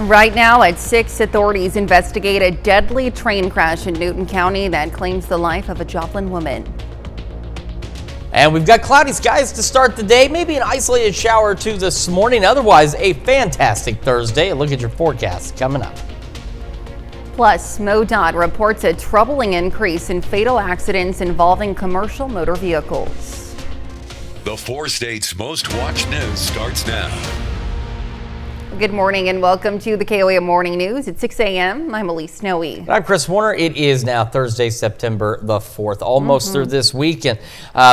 Right now at 6, authorities investigate a deadly train crash in Newton County that claims the life of a Joplin woman. And we've got cloudy skies to start the day, maybe an isolated shower or two this morning. Otherwise, a fantastic Thursday. Look at your forecast coming up. Plus, MoDOT reports a troubling increase in fatal accidents involving commercial motor vehicles. The 4 states' most watched news starts now. Good morning and welcome to the KOAM Morning News at 6 a.m. I'm Elise Snowy. I'm Chris Warner. It is now Thursday, September the 4th, almost through this week. And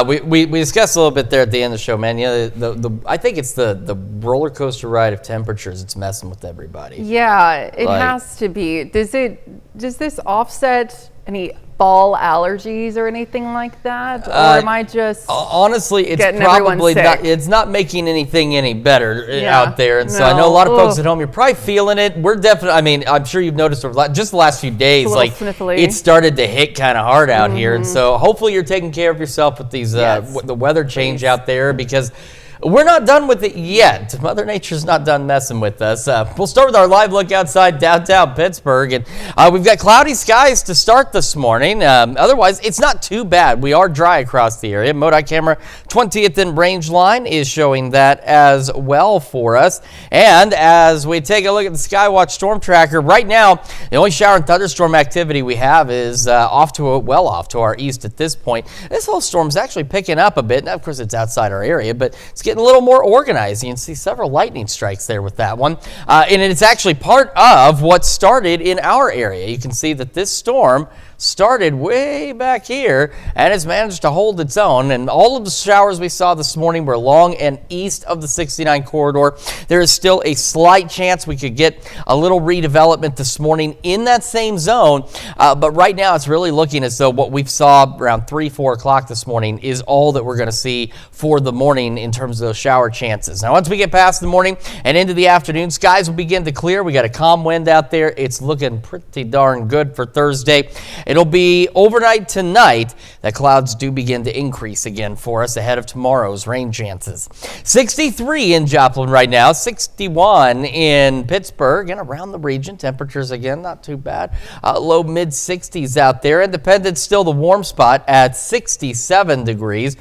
we discussed a little bit there at the end of the show, man. You know, I think it's the roller coaster ride of temperatures. It's messing with everybody. Yeah, it has to be. Does this offset any fall allergies or anything like that, or am I just honestly, it's getting probably not. It's not making anything any better out there, and so I know a lot of folks at home. You're probably feeling it. We're definitely. I mean, I'm sure you've noticed over just the last few days, like sniffly. It started to hit kind of hard out here, and so hopefully you're taking care of yourself with these the weather change out there, because we're not done with it yet. Mother Nature's not done messing with us. We'll start with our live look outside downtown Pittsburgh. And we've got cloudy skies to start this morning. Otherwise, it's not too bad. We are dry across the area. MoDOT camera 20th in range line is showing that as well for us. And as we take a look at the Skywatch Storm Tracker, right now, the only shower and thunderstorm activity we have is off to our east at this point. This whole storm's actually picking up a bit. Now, of course, it's outside our area, but it's getting a little more organized. You can see several lightning strikes there with that one. And it's actually part of what started in our area. You can see that this storm started way back here and has managed to hold its own. And all of the showers we saw this morning were along and east of the 69 corridor. There is still a slight chance we could get a little redevelopment this morning in that same zone. But right now it's really looking as though what we saw around 3-4 o'clock this morning is all that we're going to see for the morning in terms of those shower chances. Now, once we get past the morning and into the afternoon, skies will begin to clear. We got a calm wind out there. It's looking pretty darn good for Thursday. It'll be overnight tonight that clouds do begin to increase again for us ahead of tomorrow's rain chances. 63 in Joplin right now, 61 in Pittsburgh and around the region. Temperatures again, not too bad. Low mid 60s out there. Independence still the warm spot at 67 degrees.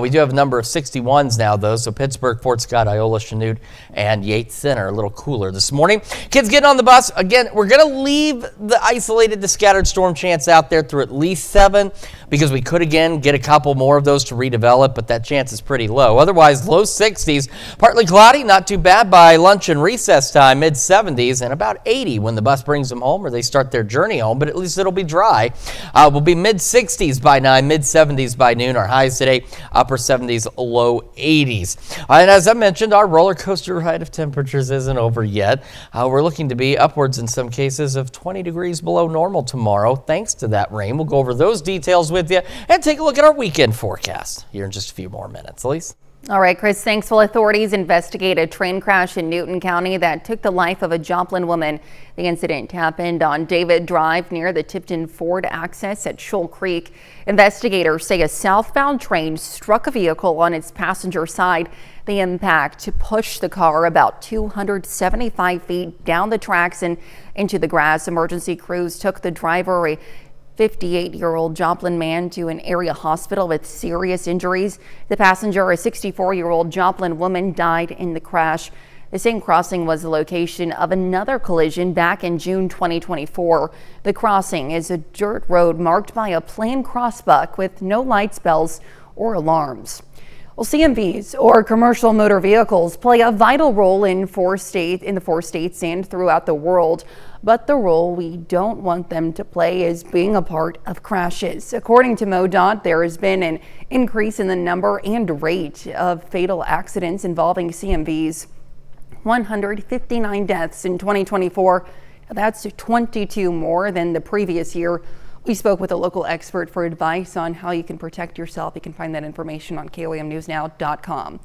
We do have a number of 61s now though, so Pittsburgh, Fort Scott, Iola, Chanute, and Yates Center a little cooler this morning. Kids getting on the bus. Again, we're going to leave the isolated to scattered storm chance out there through at least 7 because we could again get a couple more of those to redevelop, but that chance is pretty low. Otherwise, low 60s, partly cloudy, not too bad by lunch and recess time, mid 70s, and about 80 when the bus brings them home or they start their journey home, but at least it'll be dry. We'll be mid 60s by 9, mid 70s by noon. Our highs today, upper 70s, low 80s. And as I mentioned, our roller coaster ride of temperatures isn't over yet. We're looking to be upwards in some cases of 20 degrees below normal tomorrow, thanks to that rain. We'll go over those details with you and take a look at our weekend forecast here in just a few more minutes. Elise? All right, Chris, thanks. Well, authorities investigate a train crash in Newton County that took the life of a Joplin woman. The incident happened on David Drive near the Tipton Ford access at Shoal Creek. Investigators say a southbound train struck a vehicle on its passenger side. The impact pushed the car about 275 feet down the tracks and into the grass. Emergency crews took the driver, a 58-year-old Joplin man, to an area hospital with serious injuries. The passenger, a 64-year-old Joplin woman, died in the crash. The same crossing was the location of another collision back in June 2024. The crossing is a dirt road marked by a plain crossbuck with no lights, bells, or alarms. Well, CMVs, or commercial motor vehicles, play a vital role in the 4 states and throughout the world. But the role we don't want them to play is being a part of crashes. According to MoDOT, there has been an increase in the number and rate of fatal accidents involving CMVs. 159 deaths in 2024. That's 22 more than the previous year. We spoke with a local expert for advice on how you can protect yourself. You can find that information on KOAMnewsnow.com.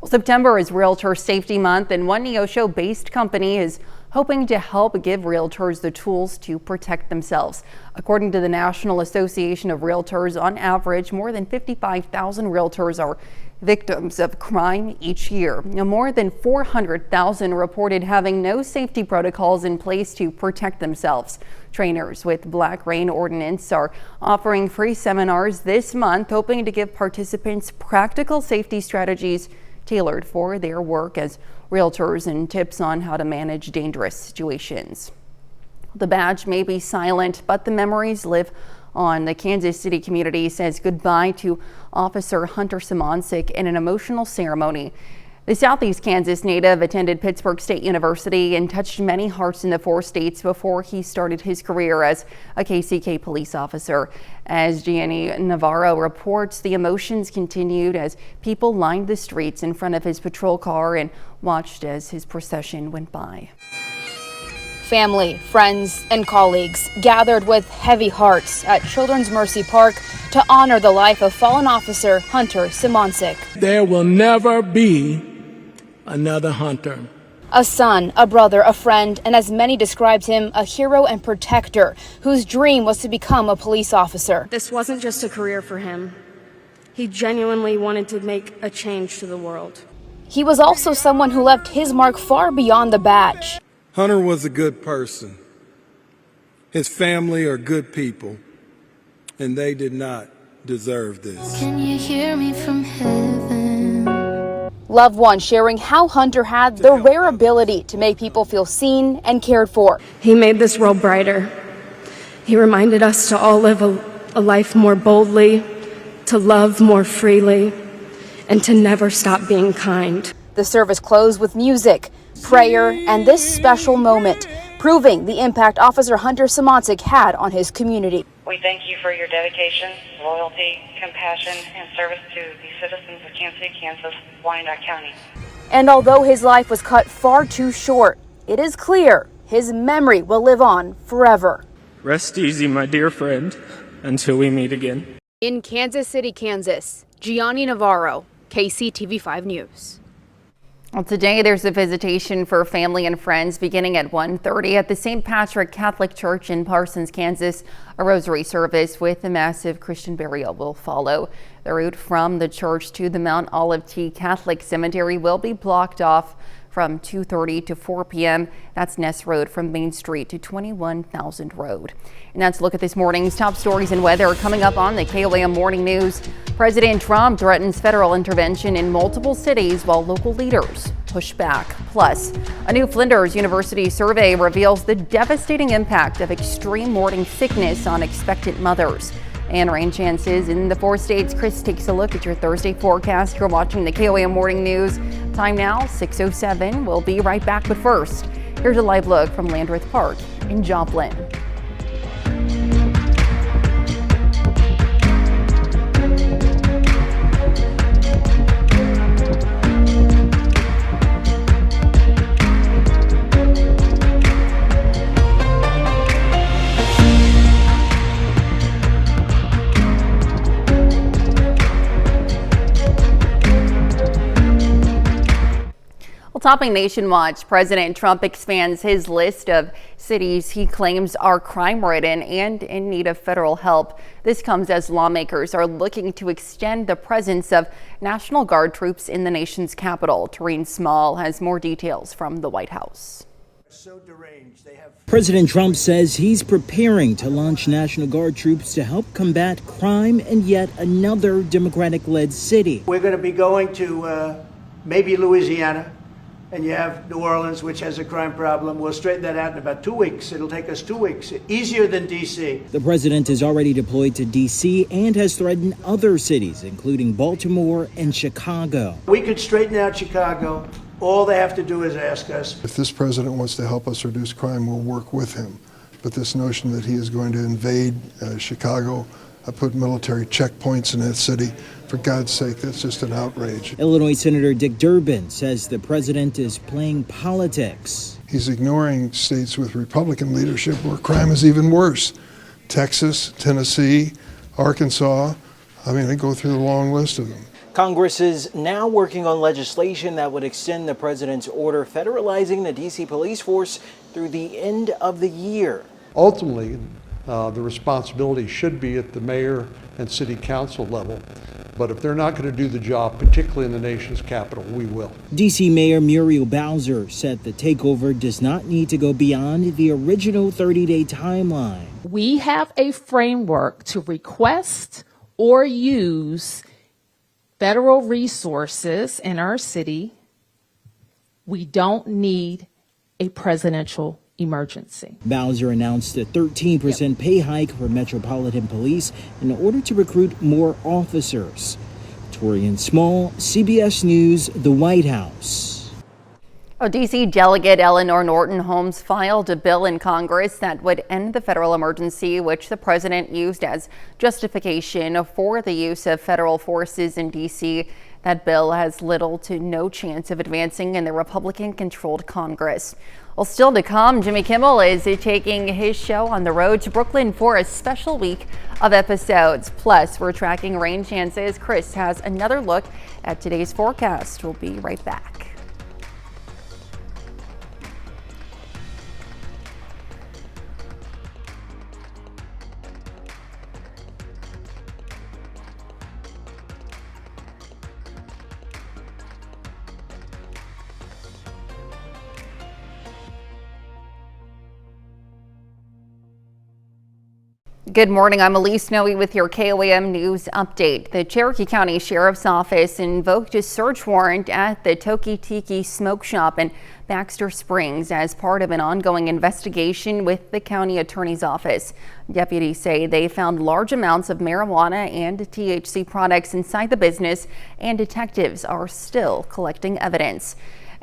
Well, September is Realtor Safety Month, and one Neosho-based company is hoping to help give realtors the tools to protect themselves. According to the National Association of Realtors, on average, more than 55,000 realtors are victims of crime each year. More than 400,000 reported having no safety protocols in place to protect themselves. Trainers with Black Rain Ordinance are offering free seminars this month, hoping to give participants practical safety strategies tailored for their work as realtors and tips on how to manage dangerous situations. The badge may be silent, but the memories live on. The Kansas City community says goodbye to Officer Hunter Simoncic in an emotional ceremony. The Southeast Kansas native attended Pittsburgh State University and touched many hearts in the 4 states before he started his career as a KCK police officer. As Gianni Navarro reports, the emotions continued as people lined the streets in front of his patrol car and watched as his procession went by. Family, friends, and colleagues gathered with heavy hearts at Children's Mercy Park to honor the life of fallen officer Hunter Simoncic. There will never be another Hunter. A son, a brother, a friend, and as many described him, a hero and protector whose dream was to become a police officer. This wasn't just a career for him. He genuinely wanted to make a change to the world. He was also someone who left his mark far beyond the badge. Hunter was a good person. His family are good people, and they did not deserve this. Can you hear me from heaven? Loved ones sharing how Hunter had the rare ability to make people feel seen and cared for. He made this world brighter. He reminded us to all live a life more boldly, to love more freely, and to never stop being kind. The service closed with music, prayer, and this special moment, proving the impact Officer Hunter Simoncic had on his community. We thank you for your dedication, loyalty, compassion, and service to the citizens of Kansas City, Kansas, Wyandotte County. And although his life was cut far too short, it is clear his memory will live on forever. Rest easy, my dear friend, until we meet again. In Kansas City, Kansas, Gianni Navarro, KCTV5 News. Well, today there's a visitation for family and friends beginning at 1:30 at the St. Patrick Catholic Church in Parsons, Kansas. A rosary service with a massive Christian burial will follow. The route from the church to the Mount Olive T Catholic Cemetery will be blocked off from 2:30 to 4 p.m. That's Ness Road from Main Street to 21,000 Road. And that's a look at this morning's top stories and weather coming up on the KOAM Morning News. President Trump threatens federal intervention in multiple cities while local leaders push back. Plus, a new Flinders University survey reveals the devastating impact of extreme morning sickness on expectant mothers. And rain chances in the 4 states. Chris takes a look at your Thursday forecast. You're watching the KOAM Morning News. Time now, 6:07. We'll be right back, but first, here's a live look from Landreth Park in Joplin. Topping Nation Watch, President Trump expands his list of cities he claims are crime-ridden and in need of federal help. This comes as lawmakers are looking to extend the presence of National Guard troops in the nation's capital. Tareen Small has more details from the White House. President Trump says he's preparing to launch National Guard troops to help combat crime in yet another Democratic-led city. We're going to be going to maybe Louisiana. And you have New Orleans, which has a crime problem. We'll straighten that out in about 2 weeks. It'll take us 2 weeks, easier than D.C. The president is already deployed to D.C. and has threatened other cities, including Baltimore and Chicago. We could straighten out Chicago. All they have to do is ask us. If this president wants to help us reduce crime, we'll work with him. But this notion that he is going to invade Chicago, put military checkpoints in that city, for God's sake, that's just an outrage. Illinois Senator Dick Durbin says the president is playing politics. He's ignoring states with Republican leadership where crime is even worse. Texas, Tennessee, Arkansas. I mean, I go through the long list of them. Congress is now working on legislation that would extend the president's order federalizing the D.C. police force through the end of the year. Ultimately, the responsibility should be at the mayor and city council level. But if they're not going to do the job, particularly in the nation's capital, we will. D.C. Mayor Muriel Bowser said the takeover does not need to go beyond the original 30-day timeline. We have a framework to request or use federal resources in our city. We don't need a presidential emergency. Bowser announced a 13% pay hike for Metropolitan Police in order to recruit more officers. Torian Small, CBS News, the White House. D.C. Delegate Eleanor Norton Holmes filed a bill in Congress that would end the federal emergency, which the president used as justification for the use of federal forces in D.C. That bill has little to no chance of advancing in the Republican-controlled Congress. Well, still to come, Jimmy Kimmel is taking his show on the road to Brooklyn for a special week of episodes. Plus, we're tracking rain chances. Chris has another look at today's forecast. We'll be right back. Good morning. I'm Elise Noe with your KOAM News update. The Cherokee County Sheriff's Office invoked a search warrant at the Toki Tiki Smoke Shop in Baxter Springs as part of an ongoing investigation with the county attorney's office. Deputies say they found large amounts of marijuana and THC products inside the business, and detectives are still collecting evidence.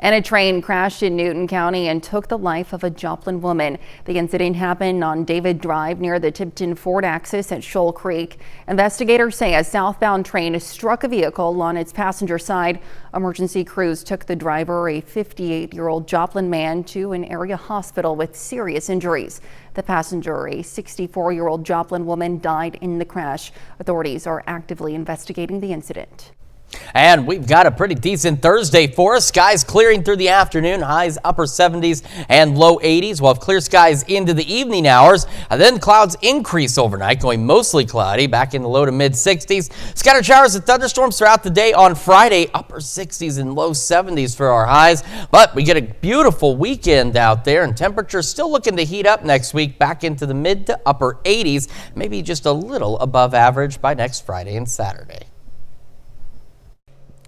And a train crashed in Newton County and took the life of a Joplin woman. The incident happened on David Drive near the Tipton Ford axis at Shoal Creek. Investigators say a southbound train struck a vehicle on its passenger side. Emergency crews took the driver, a 58-year-old Joplin man, to an area hospital with serious injuries. The passenger, a 64-year-old Joplin woman, died in the crash. Authorities are actively investigating the incident. And we've got a pretty decent Thursday for us. Skies clearing through the afternoon, highs upper 70s and low 80s. We'll have clear skies into the evening hours, and then clouds increase overnight, going mostly cloudy, back in the low to mid 60s. Scattered showers and thunderstorms throughout the day on Friday, upper 60s and low 70s for our highs. But we get a beautiful weekend out there, and temperatures still looking to heat up next week, back into the mid to upper 80s, maybe just a little above average by next Friday and Saturday.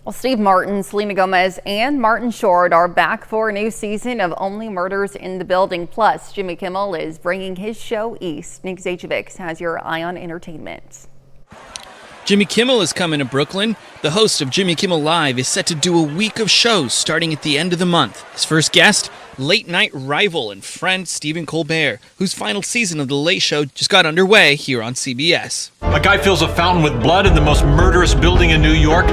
Well, Steve Martin, Selena Gomez, and Martin Short are back for a new season of Only Murders in the Building. Plus, Jimmy Kimmel is bringing his show east. Nick Zajovic has your eye on entertainment. Jimmy Kimmel is coming to Brooklyn. The host of Jimmy Kimmel Live is set to do a week of shows starting at the end of the month. His first guest, late-night rival and friend Stephen Colbert, whose final season of The Late Show just got underway here on CBS. A guy fills a fountain with blood in the most murderous building in New York.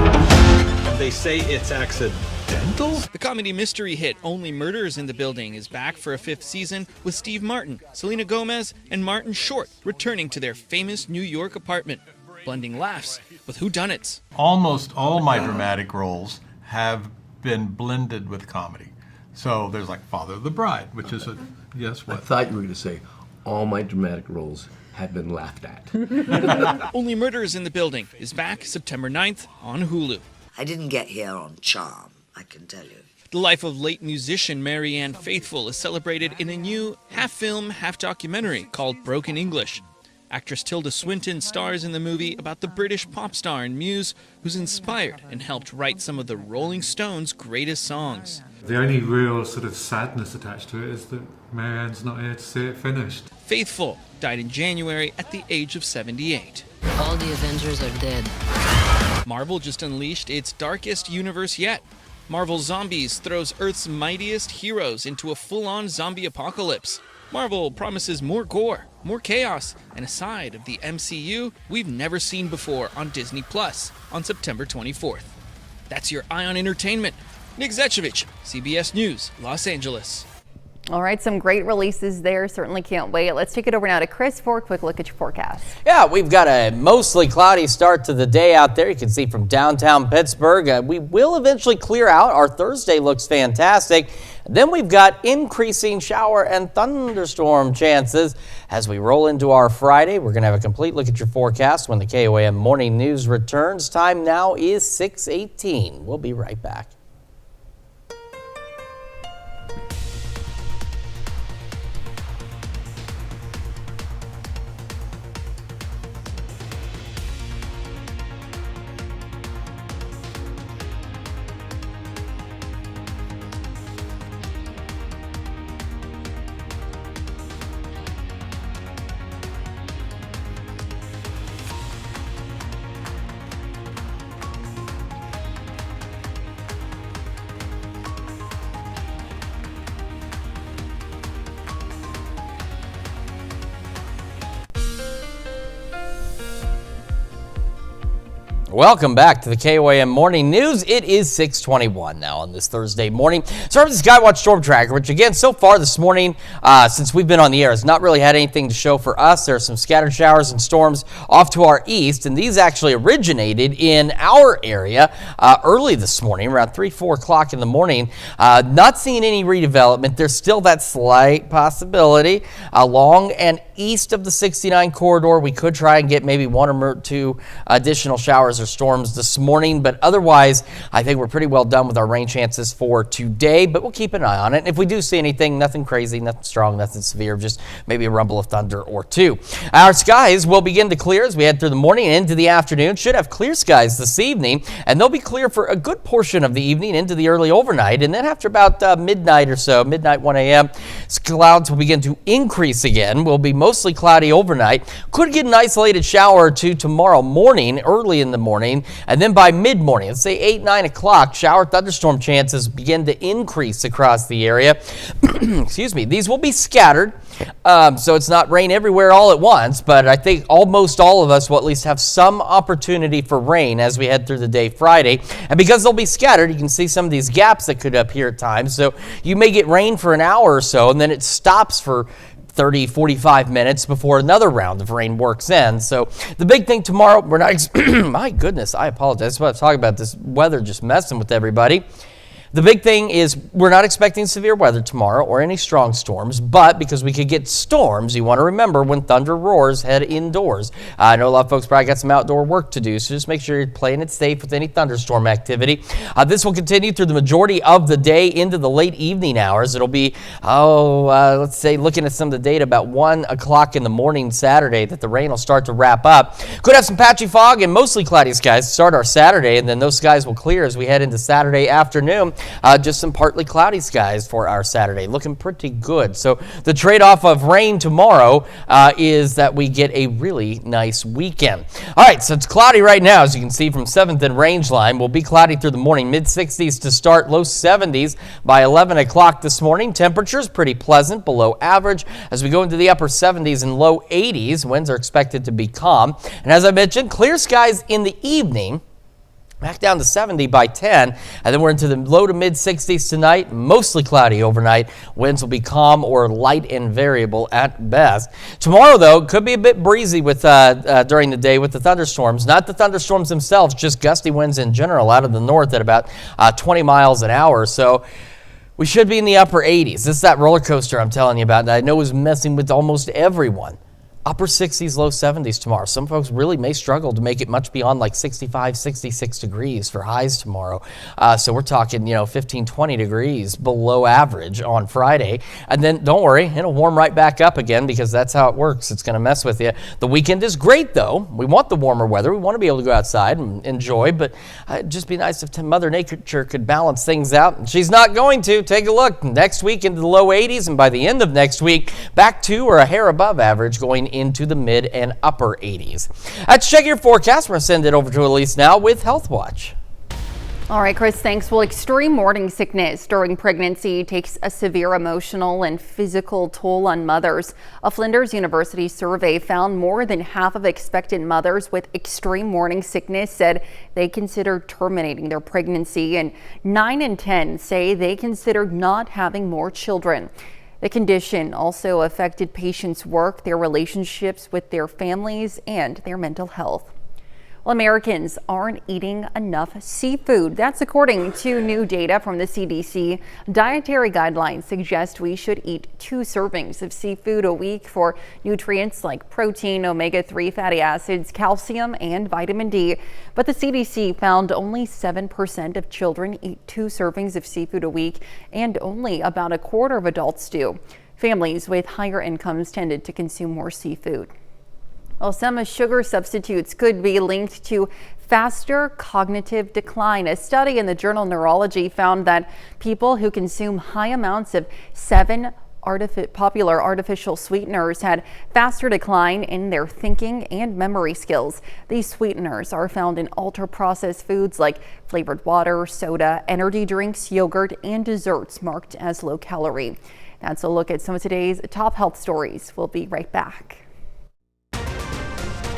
They say it's accidental? The comedy mystery hit Only Murders in the Building is back for a 5th season with Steve Martin, Selena Gomez, and Martin Short returning to their famous New York apartment, blending laughs with whodunits. Almost all my dramatic roles have been blended with comedy. So there's like Father of the Bride, which is a, yes, what? I thought you were going to say all my dramatic roles have been laughed at. Only Murders in the Building is back September 9th on Hulu. I didn't get here on charm, I can tell you. The life of late musician Marianne Faithfull is celebrated in a new half-film, half-documentary called Broken English. Actress Tilda Swinton stars in the movie about the British pop star and muse who's inspired and helped write some of the Rolling Stones' greatest songs. The only real sort of sadness attached to it is that Marianne's not here to see it finished. Faithfull died in January at the age of 78. All the Avengers are dead. Marvel just unleashed its darkest universe yet. Marvel Zombies throws Earth's mightiest heroes into a full-on zombie apocalypse. Marvel promises more gore, more chaos, and a side of the MCU we've never seen before on Disney Plus on September 24th. That's your Eye on Entertainment. Nick Zajovic, CBS News, Los Angeles. All right, some great releases there. Certainly can't wait. Let's take it over now to Chris for a quick look at your forecast. Yeah, we've got a mostly cloudy start to the day out there. You can see from downtown Pittsburgh. We will eventually clear out. Our Thursday looks fantastic. Then we've got increasing shower and thunderstorm chances as we roll into our Friday. We're going to have a complete look at your forecast when the KOAM Morning News returns. Time now is 6:18. We'll be right back. Welcome back to the KOAM Morning News. It is 6:21 now on this Thursday morning. Start with the Skywatch Storm Tracker, which again, so far this morning, since we've been on the air, has not really had anything to show for us. There are some scattered showers and storms off to our east, and these actually originated in our area early this morning, around 3-4 o'clock in the morning. Not seeing any redevelopment. There's still that slight possibility along and east of the 69 corridor. We could try and get maybe one or two additional showers or storms this morning, but otherwise I think we're pretty well done with our rain chances for today, but we'll keep an eye on it. And if we do see anything, nothing crazy, nothing strong, nothing severe, just maybe a rumble of thunder or two. Our skies will begin to clear as we head through the morning and into the afternoon. Should have clear skies this evening, and they'll be clear for a good portion of the evening into the early overnight, and then after about midnight or so, midnight 1 a.m., clouds will begin to increase again. Will be mostly cloudy overnight. Could get an isolated shower or two tomorrow morning, early in the morning, and then by mid-morning, let's say 8-9 o'clock, shower thunderstorm chances begin to increase across the area. Excuse me. These will be scattered, so it's not rain everywhere all at once, but I think almost all of us will at least have some opportunity for rain as we head through the day Friday. And because they'll be scattered, you can see some of these gaps that could appear at times. So you may get rain for an hour or so, and then it stops for 30, 45 minutes before another round of rain works in. So the big thing tomorrow, we're not, my goodness, I apologize. I'm talking about this weather just messing with everybody. The big thing is we're not expecting severe weather tomorrow or any strong storms, but because we could get storms, you want to remember when thunder roars, head indoors. I know a lot of folks probably got some outdoor work to do, so just make sure you're playing it safe with any thunderstorm activity. This will continue through the majority of the day into the late evening hours. It'll be, let's say, looking at some of the data, about 1 o'clock in the morning Saturday that the rain will start to wrap up. Could have some patchy fog and mostly cloudy skies to start our Saturday, and then those skies will clear as we head into Saturday afternoon. Just some partly cloudy skies for our Saturday, looking pretty good. So the trade-off of rain tomorrow is that we get a really nice weekend. All right, so it's cloudy right now, as you can see from 7th and Rangeline. We'll be cloudy through the morning, mid-60s to start, low 70s by 11 o'clock this morning. Temperatures pretty pleasant, below average. As we go into the upper 70s and low 80s, winds are expected to be calm. And as I mentioned, clear skies in the evening. Back down to 70 by 10, and then we're into the low to mid 60s tonight. Mostly cloudy overnight. Winds will be calm or light and variable at best. Tomorrow, though, could be a bit breezy with during the day with the thunderstorms. Not the thunderstorms themselves, just gusty winds in general out of the north at about 20 miles an hour. So we should be in the upper 80s. This is that roller coaster I'm telling you about that I know is messing with almost everyone. Upper 60s, low 70s tomorrow. Some folks really may struggle to make it much beyond like 65, 66 degrees for highs tomorrow. So we're talking, 15, 20 degrees below average on Friday. And then don't worry, it'll warm right back up again because that's how it works. It's going to mess with you. The weekend is great, though. We want the warmer weather. We want to be able to go outside and enjoy, but it'd just be nice if Mother Nature could balance things out. And she's not going to. Take a look. Next week into the low 80s, and by the end of next week, back to or a hair above average going into the mid and upper 80s. Let's check your forecast. We're going to send it over to Elise now with Health Watch. All right, Chris, thanks. Well, extreme morning sickness during pregnancy takes a severe emotional and physical toll on mothers. A Flinders University survey found more than half of expectant mothers with extreme morning sickness said they considered terminating their pregnancy, and 9 in 10 say they considered not having more children. The condition also affected patients' work, their relationships with their families, and their mental health. Well, Americans aren't eating enough seafood. That's according to new data from the CDC. Dietary guidelines suggest we should eat 2 servings of seafood a week for nutrients like protein, omega-3 fatty acids, calcium, and vitamin D. But the CDC found only 7% of children eat 2 servings of seafood a week, and only about a quarter of adults do. Families with higher incomes tended to consume more seafood. Well, some sugar substitutes could be linked to faster cognitive decline. A study in the journal Neurology found that people who consume high amounts of 7 popular artificial sweeteners had faster decline in their thinking and memory skills. These sweeteners are found in ultra-processed foods like flavored water, soda, energy drinks, yogurt, and desserts marked as low calorie. That's a look at some of today's top health stories. We'll be right back.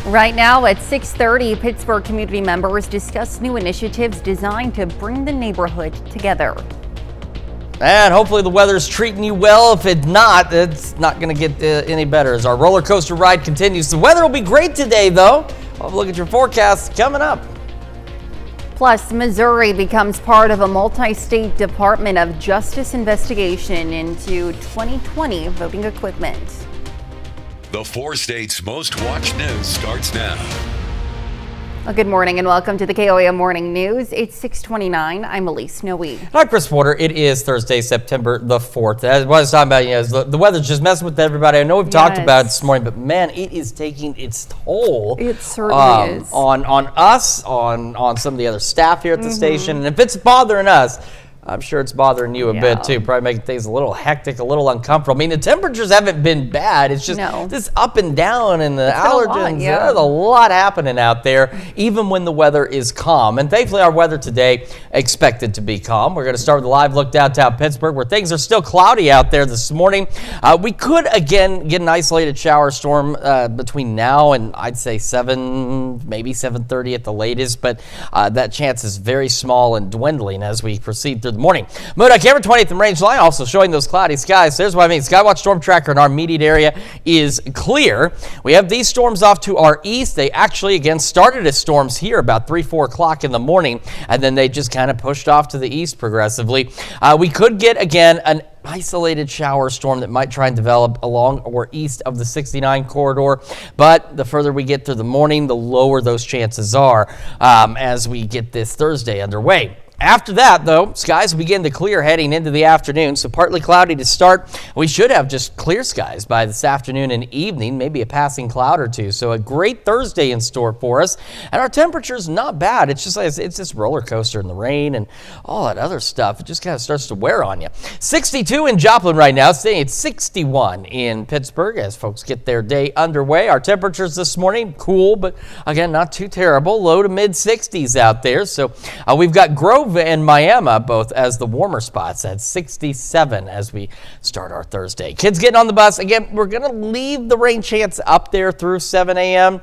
Right now at 6:30, Pittsburgh community members discuss new initiatives designed to bring the neighborhood together. And hopefully the weather's treating you well. If it's not, it's not going to get any better as our roller coaster ride continues. The weather will be great today, though. I'll look at your forecast coming up. Plus, Missouri becomes part of a multi-state Department of Justice investigation into 2020 voting equipment. The 4 states' most watched news starts now. Well, good morning and welcome to the KOAM Morning News. It's 6:29. I'm Elise Noe. Hi, Chris Porter. It is Thursday, September the 4th. As I was talking about, the weather's just messing with everybody. I know we've talked about it this morning, but man, it is taking its toll. It certainly is. On us, on some of the other staff here at the station. And if it's bothering us, I'm sure it's bothering you a bit too, probably making things a little hectic, a little uncomfortable. I mean, the temperatures haven't been bad. It's just this up and down and the allergens. There's a lot happening out there, even when the weather is calm. And thankfully, our weather today expected to be calm. We're going to start with a live look downtown Pittsburgh, where things are still cloudy out there this morning. We could, again, get an isolated shower storm between now and I'd say 7, maybe 7:30 at the latest, but that chance is very small and dwindling as we proceed through the morning. Mood on camera 20th and range line also showing those cloudy skies. There's what I mean. Skywatch storm tracker in our immediate area is clear. We have these storms off to our east. They actually again started as storms here about 3-4 o'clock in the morning, and then they just kind of pushed off to the east progressively. We could get again an isolated shower storm that might try and develop along or east of the 69 corridor, but the further we get through the morning, the lower those chances are as we get this Thursday underway. After that, though, skies begin to clear heading into the afternoon, so partly cloudy to start. We should have just clear skies by this afternoon and evening, maybe a passing cloud or two. So a great Thursday in store for us, and our temperature's not bad. It's just like it's this roller coaster in the rain and all that other stuff. It just kind of starts to wear on you. 62 in Joplin right now, staying at 61 in Pittsburgh as folks get their day underway. Our temperatures this morning cool, but again not too terrible. Low to mid 60s out there. So we've got Grove and Miami both as the warmer spots at 67 as we start our Thursday. Kids getting on the bus. Again, we're going to leave the rain chance up there through 7 a.m.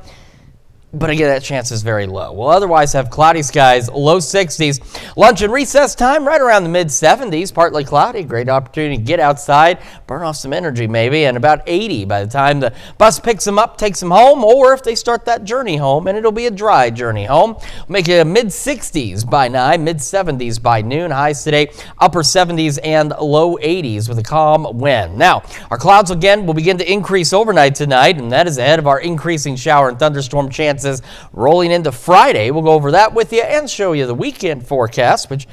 But again, that chance is very low. We'll otherwise have cloudy skies, low 60s. Lunch and recess time right around the mid 70s, partly cloudy. Great opportunity to get outside, burn off some energy maybe, and about 80 by the time the bus picks them up, takes them home, or if they start that journey home, and it'll be a dry journey home. We'll make it a mid 60s by 9, mid 70s by noon. Highs today, upper 70s and low 80s with a calm wind. Now, our clouds again will begin to increase overnight tonight, and that is ahead of our increasing shower and thunderstorm chances rolling into Friday. We'll go over that with you and show you the weekend forecast, which,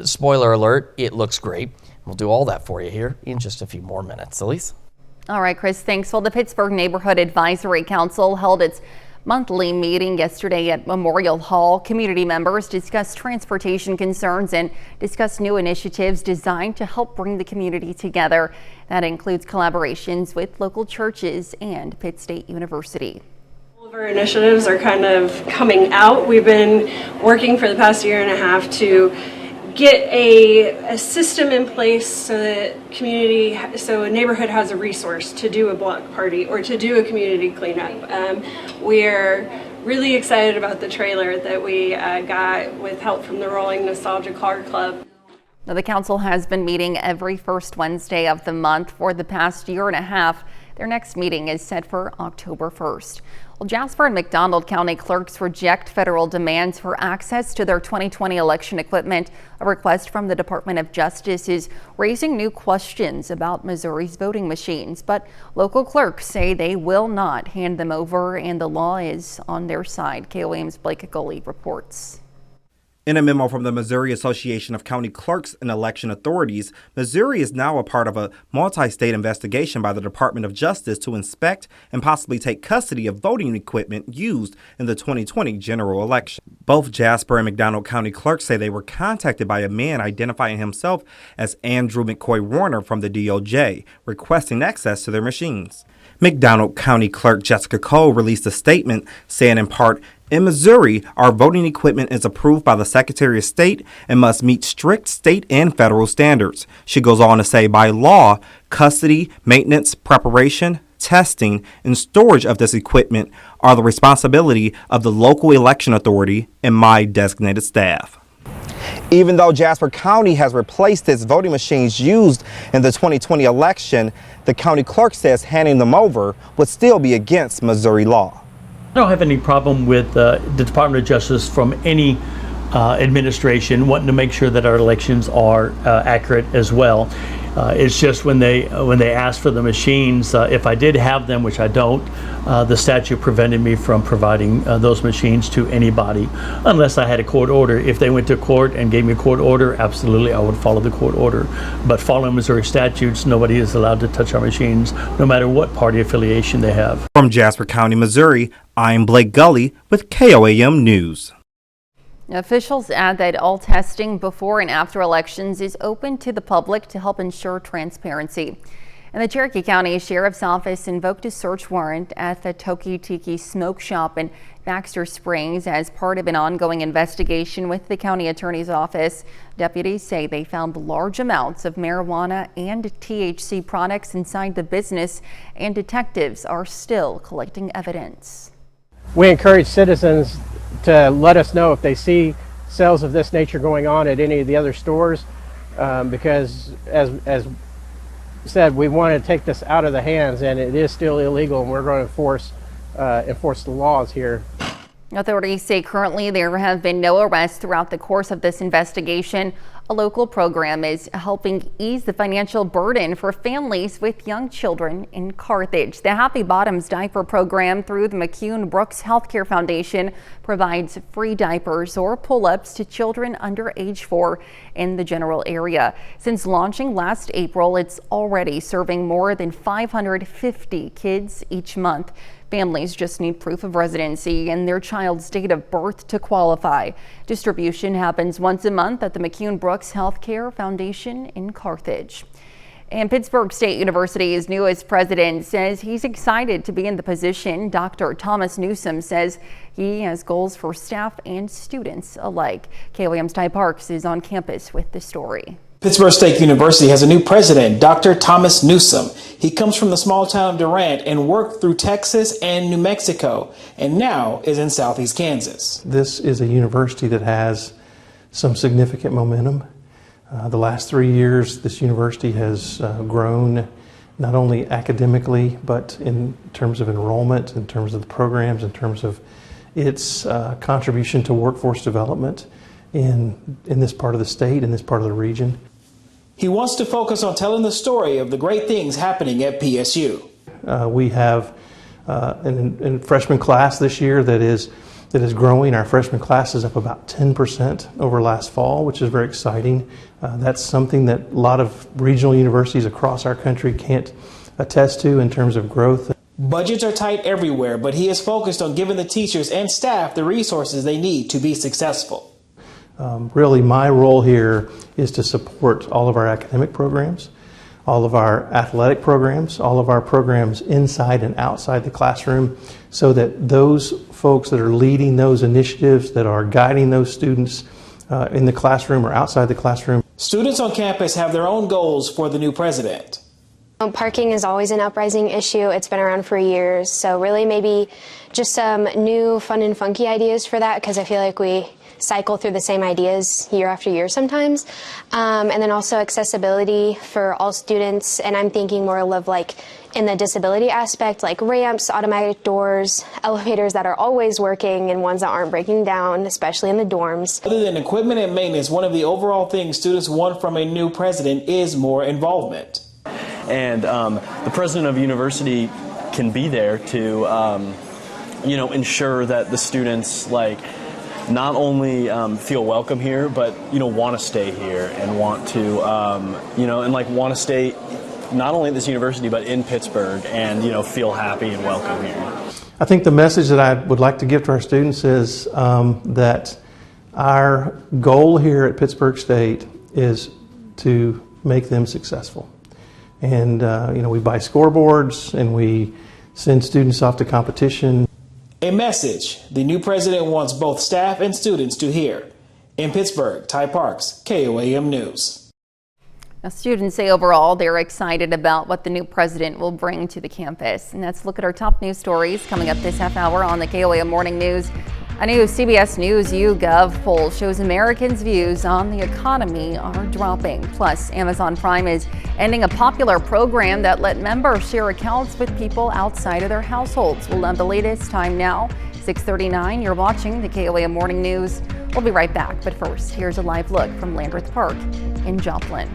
spoiler alert, it looks great. We'll do all that for you here in just a few more minutes. Elise? All right, Chris, thanks. Well, the Pittsburgh Neighborhood Advisory Council held its monthly meeting yesterday at Memorial Hall. Community members discussed transportation concerns and discussed new initiatives designed to help bring the community together. That includes collaborations with local churches and Pitt State University. Our initiatives are kind of coming out. We've been working for the past year and a half to get a system in place so that a neighborhood has a resource to do a block party or to do a community cleanup. We're really excited about the trailer that we got with help from the Rolling Nostalgia Car Club. Now, the council has been meeting every first Wednesday of the month for the past year and a half. Their next meeting is set for October 1st. Well, Jasper and McDonald County clerks reject federal demands for access to their 2020 election equipment. A request from the Department of Justice is raising new questions about Missouri's voting machines, but local clerks say they will not hand them over and the law is on their side. KOAM's Blake Gully reports. In a memo from the Missouri Association of County Clerks and Election Authorities, Missouri is now a part of a multi-state investigation by the Department of Justice to inspect and possibly take custody of voting equipment used in the 2020 general election. Both Jasper and McDonald County clerks say they were contacted by a man identifying himself as Andrew McCoy Warner from the DOJ, requesting access to their machines. McDonald County Clerk Jessica Cole released a statement saying in part, "In Missouri, our voting equipment is approved by the Secretary of State and must meet strict state and federal standards." She goes on to say, by law, custody, maintenance, preparation, testing, and storage of this equipment are the responsibility of the local election authority and my designated staff. Even though Jasper County has replaced its voting machines used in the 2020 election, the county clerk says handing them over would still be against Missouri law. I don't have any problem with the Department of Justice from any administration wanting to make sure that our elections are accurate as well. It's just when they ask for the machines, if I did have them, which I don't, the statute prevented me from providing those machines to anybody unless I had a court order. If they went to court and gave me a court order, absolutely I would follow the court order. But following Missouri statutes, nobody is allowed to touch our machines, no matter what party affiliation they have. From Jasper County, Missouri, I'm Blake Gully with KOAM News. Officials add that all testing before and after elections is open to the public to help ensure transparency. And the Cherokee County Sheriff's Office invoked a search warrant at the Toki Tiki Smoke Shop in Baxter Springs as part of an ongoing investigation with the county attorney's office. Deputies say they found large amounts of marijuana and THC products inside the business, and detectives are still collecting evidence. We encourage citizens to let us know if they see sales of this nature going on at any of the other stores, because as said, we want to take this out of the hands, and it is still illegal, and we're going to enforce the laws here. Authorities say currently there have been no arrests throughout the course of this investigation. A local program is helping ease the financial burden for families with young children in Carthage. The Happy Bottoms diaper program through the McCune Brooks Healthcare Foundation provides free diapers or pull-ups to children under age 4 in the general area. Since launching last April, it's already serving more than 550 kids each month. Families just need proof of residency and their child's date of birth to qualify. Distribution happens once a month at the McCune Brooks Healthcare Foundation in Carthage. And Pittsburgh State University's newest president says he's excited to be in the position. Dr. Thomas Newsome says he has goals for staff and students alike. KOAM's Ty Parks is on campus with the story. Pittsburgh State University has a new president, Dr. Thomas Newsome. He comes from the small town of Durant and worked through Texas and New Mexico, and now is in southeast Kansas. This is a university that has some significant momentum. The last 3 years, this university has grown not only academically, but in terms of enrollment, in terms of the programs, in terms of its contribution to workforce development in this part of the state, in this part of the region. He wants to focus on telling the story of the great things happening at PSU. We have a freshman class this year that is growing. Our freshman class is up about 10% over last fall, which is very exciting. That's something that a lot of regional universities across our country can't attest to in terms of growth. Budgets are tight everywhere, but he is focused on giving the teachers and staff the resources they need to be successful. Really, my role here is to support all of our academic programs, all of our athletic programs, all of our programs inside and outside the classroom, so that those folks that are leading those initiatives, that are guiding those students in the classroom or outside the classroom. Students on campus have their own goals for the new president. Parking is always an uprising issue. It's been around for years, so really maybe just some new fun and funky ideas for that, because I feel like we cycle through the same ideas year after year sometimes. And then also accessibility for all students. And I'm thinking more of like in the disability aspect, like ramps, automatic doors, elevators that are always working and ones that aren't breaking down, especially in the dorms. Other than equipment and maintenance, one of the overall things students want from a new president is more involvement. And the president of the university can be there to, ensure that the students not only feel welcome here, but want to stay here and want to, want to stay not only at this university but in Pittsburgh and feel happy and welcome here. I think the message that I would like to give to our students is that our goal here at Pittsburgh State is to make them successful. And we buy scoreboards and we send students off to competition. A message the new president wants both staff and students to hear. In Pittsburgh, Ty Parks, KOAM News. Now, students say overall they're excited about what the new president will bring to the campus. And let's look at our top news stories coming up this half hour on the KOAM Morning News. A new CBS News YouGov poll shows Americans' views on the economy are dropping. Plus, Amazon Prime is ending a popular program that let members share accounts with people outside of their households. We'll have the latest time now, 6:39. You're watching the KOAM Morning News. We'll be right back. But first, here's a live look from Landreth Park in Joplin.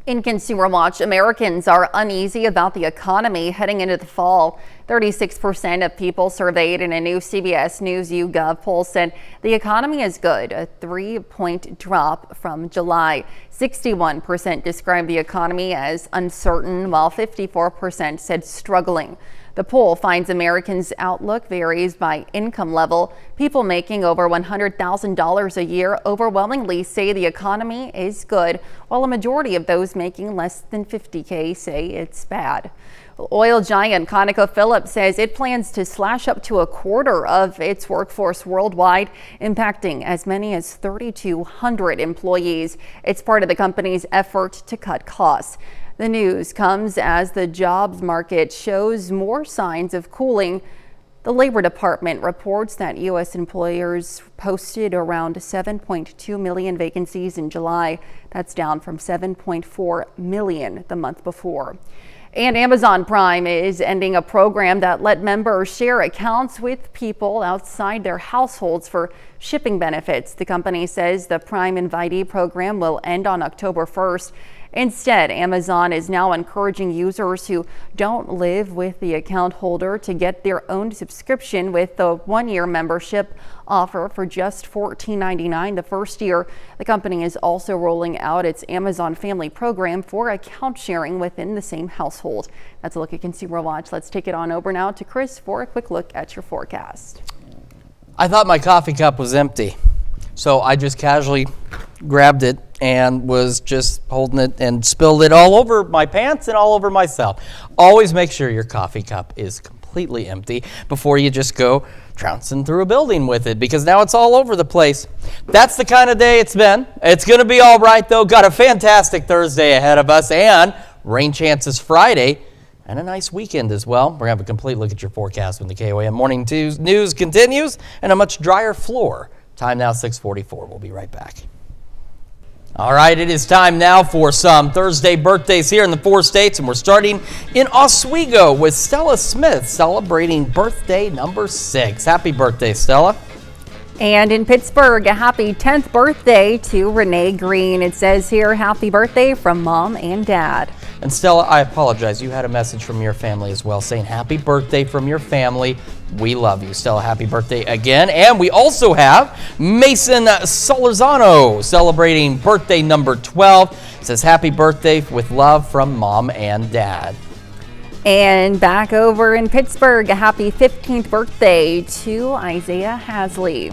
In Consumer Watch, Americans are uneasy about the economy heading into the fall. 36% of people surveyed in a new CBS News YouGov poll said the economy is good, a 3-point drop from July. 61% described the economy as uncertain, while 54% said struggling. The poll finds Americans' outlook varies by income level. People making over $100,000 a year overwhelmingly say the economy is good, while a majority of those making less than $50K say it's bad. Oil giant ConocoPhillips says it plans to slash up to a quarter of its workforce worldwide, impacting as many as 3,200 employees. It's part of the company's effort to cut costs. The news comes as the jobs market shows more signs of cooling. The Labor Department reports that U.S. employers posted around 7.2 million vacancies in July. That's down from 7.4 million the month before. And Amazon Prime is ending a program that let members share accounts with people outside their households for shipping benefits. The company says the Prime Invitee program will end on October 1st. Instead, Amazon is now encouraging users who don't live with the account holder to get their own subscription with the 1-year membership offer for just $14.99 the first year. The company is also rolling out its Amazon Family program for account sharing within the same household. That's a look at Consumer Watch. Let's take it on over now to Chris for a quick look at your forecast. I thought my coffee cup was empty, so I just casually grabbed it and was just holding it and spilled it all over my pants and all over myself. Always make sure your coffee cup is completely empty before you just go trouncing through a building with it, because now it's all over the place. That's the kind of day it's been. It's going to be all right, though. Got a fantastic Thursday ahead of us, and rain chances Friday, and a nice weekend as well. We're going to have a complete look at your forecast when the KOAM Morning News continues, and a much drier floor. Time now 6:44. We'll be right back. All right, it is time now for some Thursday birthdays here in the 4 states, and we're starting in Oswego with Stella Smith celebrating birthday number 6. Happy birthday, Stella. And in Pittsburgh, a happy 10th birthday to Renee Green. It says here, happy birthday from Mom and Dad. And Stella, I apologize. You had a message from your family as well saying happy birthday from your family we love you. Stella, happy birthday again. And we also have Mason Solorzano celebrating birthday number 12. It says happy birthday with love from Mom and Dad. And back over in Pittsburgh, a happy 15th birthday to Isaiah Hasley.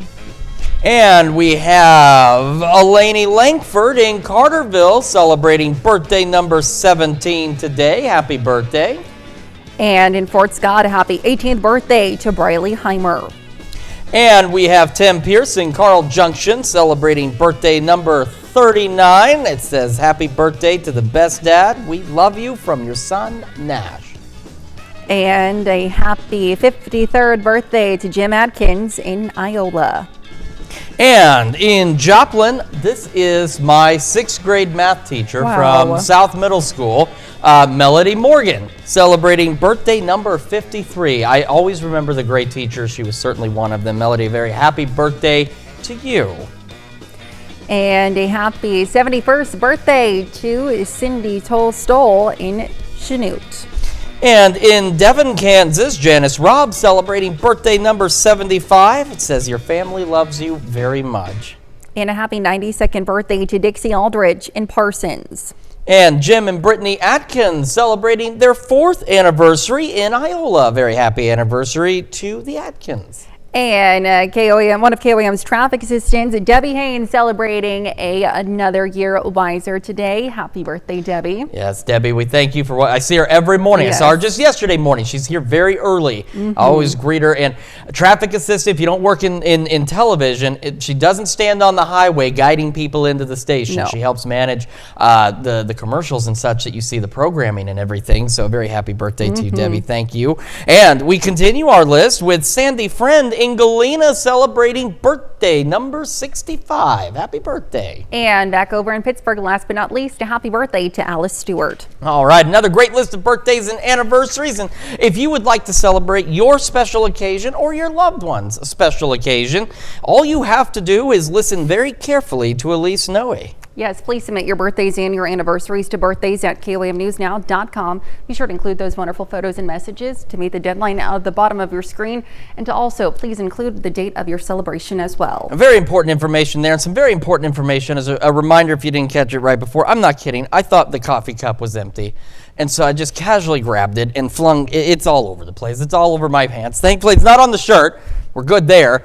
And we have Elaney Langford in Carterville celebrating birthday number 17 today. Happy birthday. And in Fort Scott, a happy 18th birthday to Briley Heimer. And we have Tim Pierce in Carl Junction celebrating birthday number 39. It says happy birthday to the best dad. We love you from your son, Nash. And a happy 53rd birthday to Jim Adkins in Iola. And in Joplin, this is my 6th grade math teacher from South Middle School, Melody Morgan, celebrating birthday number 53. I always remember the great teacher. She was certainly one of them. Melody, a very happy birthday to you. And a happy 71st birthday to Cindy Toll-Stoll in Chanute. And in Devon, Kansas, Janice Robb celebrating birthday number 75. It says your family loves you very much. And a happy 92nd birthday to Dixie Aldrich in Parsons. And Jim and Brittany Atkins celebrating their 4th anniversary in Iola. Very happy anniversary to the Atkins. And one of KOAM's traffic assistants, Debbie Haynes, celebrating another year wiser today. Happy birthday, Debbie. Yes, Debbie, we thank you for what I see her every morning. Yes. I saw her just yesterday morning. She's here very early. I always greet her. And a traffic assistant, if you don't work in television, she doesn't stand on the highway guiding people into the station. No. She helps manage the commercials and such that you see, the programming and everything. So very happy birthday to you, Debbie. Thank you. And we continue our list with Sandy Friend in Galena celebrating birthday number 65. Happy birthday. And back over in Pittsburgh, last but not least, a happy birthday to Alice Stewart. All right, another great list of birthdays and anniversaries. And if you would like to celebrate your special occasion or your loved one's special occasion, all you have to do is listen very carefully to Elise Noe. Yes, please submit your birthdays and your anniversaries to birthdays@KOAMnewsnow.com. Be sure to include those wonderful photos and messages to meet the deadline at the bottom of your screen, and to also please include the date of your celebration as well. Very important information there, and some very important information as a reminder if you didn't catch it right before. I'm not kidding. I thought the coffee cup was empty, and so I just casually grabbed it and flung. It's all over the place. It's all over my pants. Thankfully, it's not on the shirt. We're good there.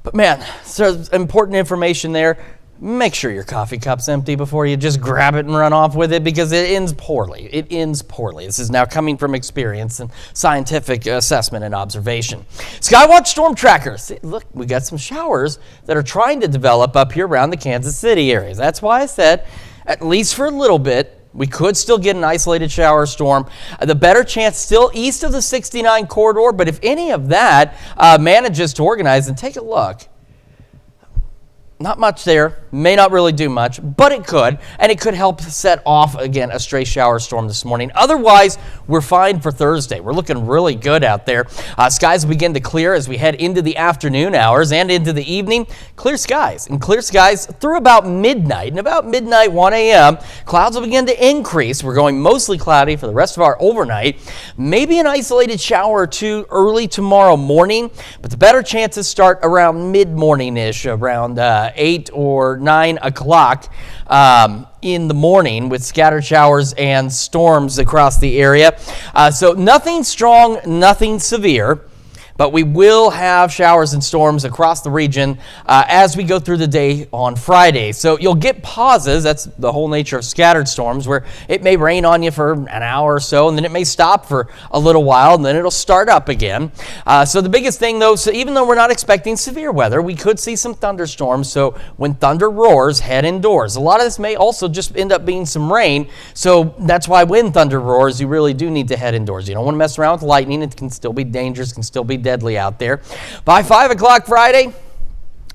But man, there's important information there. Make sure your coffee cup's empty before you just grab it and run off with it, because it ends poorly. It ends poorly. This is now coming from experience and scientific assessment and observation. Skywatch Storm Tracker. See, look, we got some showers that are trying to develop up here around the Kansas City areas. That's why I said, at least for a little bit, we could still get an isolated shower storm. The better chance still east of the 69 corridor, but if any of that manages to organize, then take a look. Not much there, may not really do much, but it could, and it could help set off, again, a stray shower storm this morning. Otherwise, we're fine for Thursday. We're looking really good out there. Skies will begin to clear as we head into the afternoon hours and into the evening. Clear skies, and clear skies through about midnight. And about midnight, 1 a.m., clouds will begin to increase. We're going mostly cloudy for the rest of our overnight. Maybe an isolated shower or two early tomorrow morning, but the better chances start around mid-morning-ish, around 8 or 9 o'clock in the morning, with scattered showers and storms across the area. So nothing strong, nothing severe, but we will have showers and storms across the region as we go through the day on Friday. So you'll get pauses. That's the whole nature of scattered storms, where it may rain on you for an hour or so, and then it may stop for a little while, and then it'll start up again. So the biggest thing, though, so even though we're not expecting severe weather, we could see some thunderstorms. So when thunder roars, head indoors. A lot of this may also just end up being some rain. So that's why when thunder roars, you really do need to head indoors. You don't want to mess around with lightning. It can still be dangerous, can still be deadly out there. By 5 o'clock Friday,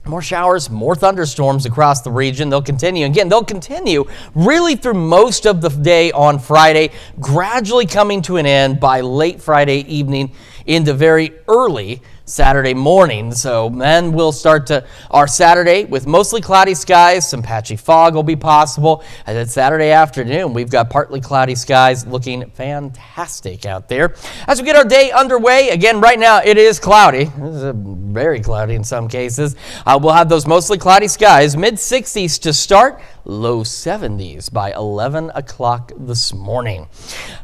more showers, more thunderstorms across the region. They'll continue. Again, they'll continue really through most of the day on Friday, gradually coming to an end by late Friday evening into very early Saturday morning. So then we'll start our Saturday with mostly cloudy skies. Some patchy fog will be possible. And then Saturday afternoon, we've got partly cloudy skies looking fantastic out there. As we get our day underway, again, right now it is cloudy. This is very cloudy in some cases. We'll have those mostly cloudy skies, mid-60s to start, low 70s by 11 o'clock this morning.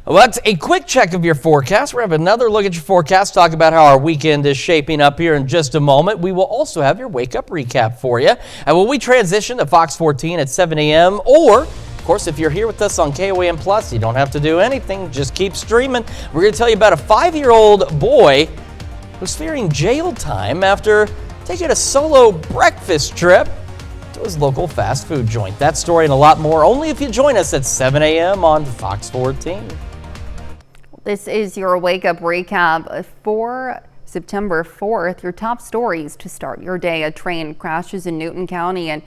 Well, that's a quick check of your forecast. We're going to have another look at your forecast, talk about how our weekend is shaping up here in just a moment. We will also have your wake-up recap for you. And when we transition to Fox 14 at 7 a.m. or of course, if you're here with us on KOAM Plus, you don't have to do anything. Just keep streaming. We're going to tell you about a 5-year-old boy who's fearing jail time after taking a solo breakfast trip to his local fast food joint. That story and a lot more only if you join us at 7 a.m. on Fox 14. This is your Wake Up Recap for September 4th. Your top stories to start your day. A train crashes in Newton County and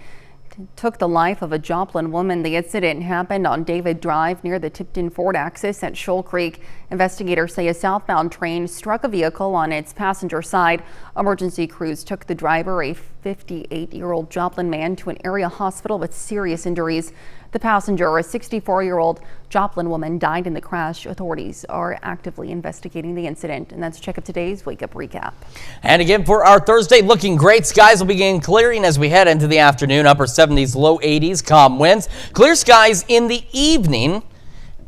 took the life of a Joplin woman. The incident happened on David Drive near the Tipton Ford axis at Shoal Creek. Investigators say a southbound train struck a vehicle on its passenger side. Emergency crews took the driver, a 58-year-old Joplin man, to an area hospital with serious injuries. The passenger, a 64-year-old Joplin woman, died in the crash. Authorities are actively investigating the incident. And that's a check of today's Wake Up Recap. And again, for our Thursday, looking great. Skies will begin clearing as we head into the afternoon. Upper 70s, low 80s, calm winds. Clear skies in the evening.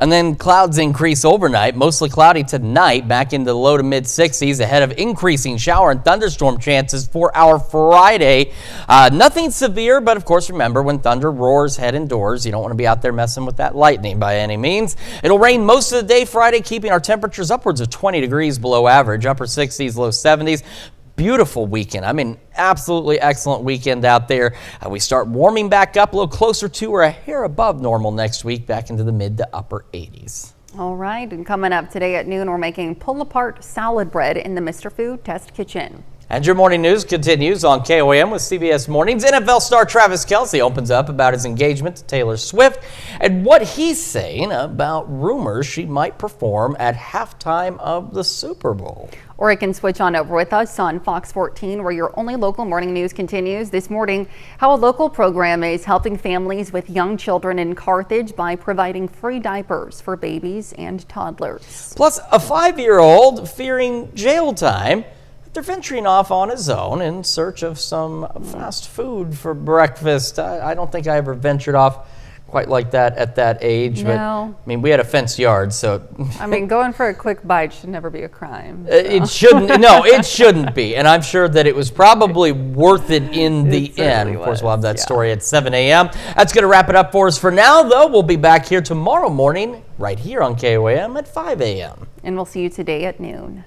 And then clouds increase overnight, mostly cloudy tonight, back into the low to mid 60s ahead of increasing shower and thunderstorm chances for our Friday. Nothing severe, but of course, remember, when thunder roars, head indoors. You don't want to be out there messing with that lightning by any means. It'll rain most of the day Friday, keeping our temperatures upwards of 20 degrees below average, upper 60s, low 70s. Beautiful weekend. I mean, absolutely excellent weekend out there. We start warming back up a little closer to or a hair above normal next week, back into the mid to upper 80s. All right, and coming up today at noon, we're making pull-apart salad bread in the Mr. Food Test Kitchen. And your morning news continues on KOAM with CBS Mornings. NFL star Travis Kelce opens up about his engagement to Taylor Swift and what he's saying about rumors she might perform at halftime of the Super Bowl. Or you can switch on over with us on Fox 14, where your only local morning news continues. This morning, how a local program is helping families with young children in Carthage by providing free diapers for babies and toddlers. Plus, a 5-year-old fearing jail time. They're venturing off on his own in search of some fast food for breakfast. I don't think I ever ventured off quite like that at that age. No. But I mean, we had a fenced yard, so. I mean, going for a quick bite should never be a crime. So. It shouldn't. No, it shouldn't be. And I'm sure that it was probably worth it in the end. Of course, we'll have that story at 7 a.m. That's going to wrap it up for us for now, though. We'll be back here tomorrow morning right here on KOAM at 5 a.m. And we'll see you today at noon.